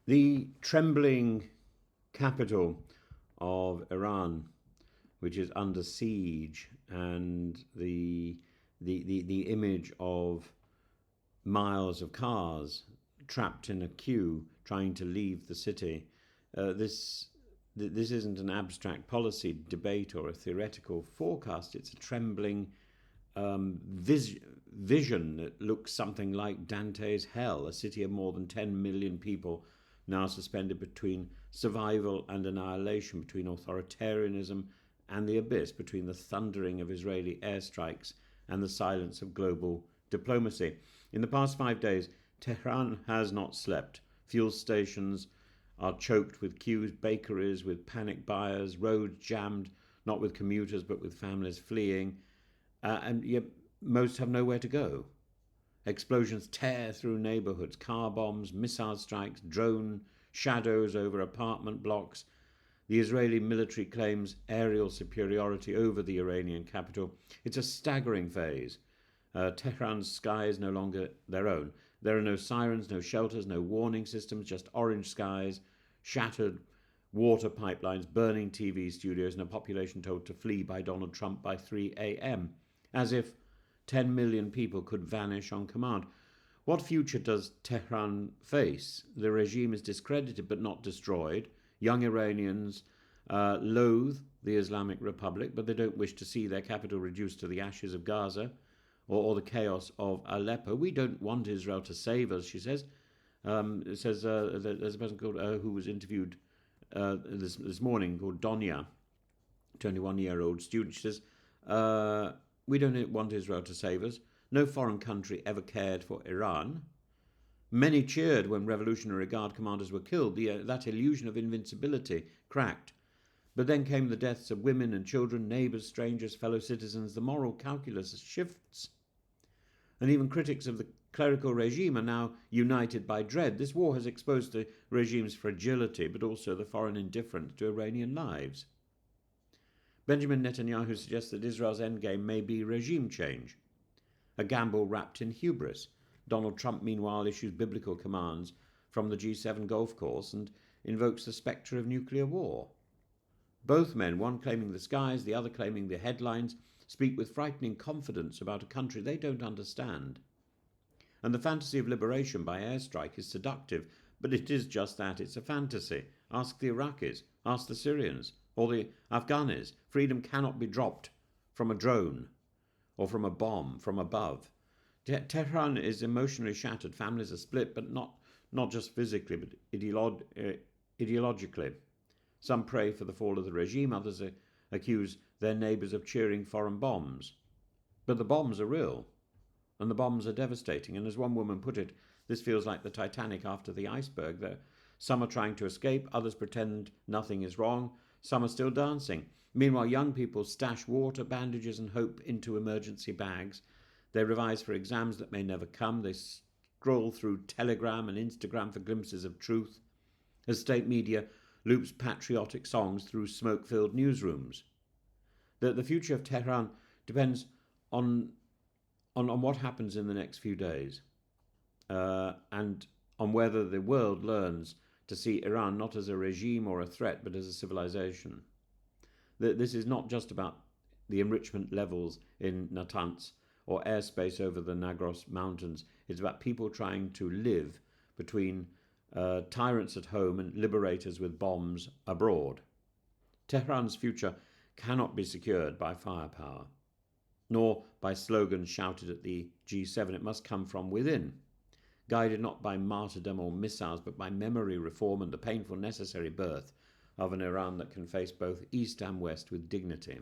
The trembling capital of Iran, which is under siege, and the image of miles of cars trapped in a queue trying to leave the city. This isn't an abstract policy debate or a theoretical forecast. It's a trembling vision that looks something like Dante's Hell, a city of more than 10 million people now suspended between survival and annihilation, between authoritarianism and the abyss, between the thundering of Israeli airstrikes and the silence of global diplomacy. In the past 5 days, Tehran has not slept. Fuel stations are choked with queues, bakeries with panic buyers, roads jammed, not with commuters but with families fleeing, and yet most have nowhere to go. Explosions tear through neighborhoods, car bombs, missile strikes, drone shadows over apartment blocks. The Israeli military claims aerial superiority over the Iranian capital. It's a staggering phase. Tehran's sky is no longer their own. There are no sirens, no shelters, no warning systems, just orange skies, shattered water pipelines, burning TV studios, and a population told to flee by Donald Trump by 3 a.m., as if 10 million people could vanish on command. What future does Tehran face? The regime is discredited but not destroyed. Young Iranians loathe the Islamic Republic, but they don't wish to see their capital reduced to the ashes of Gaza or the chaos of Aleppo. We don't want Israel to save us, she says. It says there's a person called who was interviewed this morning called Donia, 21-year-old student. She says, we don't want Israel to save us. No foreign country ever cared for Iran. Many cheered when Revolutionary Guard commanders were killed. That illusion of invincibility cracked. But then came the deaths of women and children, neighbours, strangers, fellow citizens. The moral calculus shifts. And even critics of the clerical regime are now united by dread. This war has exposed the regime's fragility, but also the foreign indifference to Iranian lives. Benjamin Netanyahu suggests that Israel's endgame may be regime change, a gamble wrapped in hubris. Donald Trump, meanwhile, issues biblical commands from the G7 golf course and invokes the spectre of nuclear war. Both men, one claiming the skies, the other claiming the headlines, speak with frightening confidence about a country they don't understand. And the fantasy of liberation by airstrike is seductive, but it is just that, it's a fantasy. Ask the Iraqis, ask the Syrians, or the Afghanis. Freedom cannot be dropped from a drone or from a bomb from above. Tehran is emotionally shattered. Families are split, but not just physically, but ideologically. Some pray for the fall of the regime, others accuse their neighbours of cheering foreign bombs. But the bombs are real, and the bombs are devastating. And as one woman put it, this feels like the Titanic after the iceberg. Some are trying to escape, others pretend nothing is wrong, some are still dancing. Meanwhile, young people stash water, bandages, and hope into emergency bags. They revise for exams that may never come. They scroll through Telegram and Instagram for glimpses of truth, as state media loops patriotic songs through smoke-filled newsrooms. The future of Tehran depends on what happens in the next few days, and on whether the world learns to see Iran not as a regime or a threat, but as a civilization. This is not just about the enrichment levels in Natanz or airspace over the Nagros Mountains. It's about people trying to live between tyrants at home and liberators with bombs abroad. Tehran's future cannot be secured by firepower, nor by slogans shouted at the G7. It must come from within, guided not by martyrdom or missiles, but by memory, reform, and the painful necessary birth of an Iran that can face both East and West with dignity.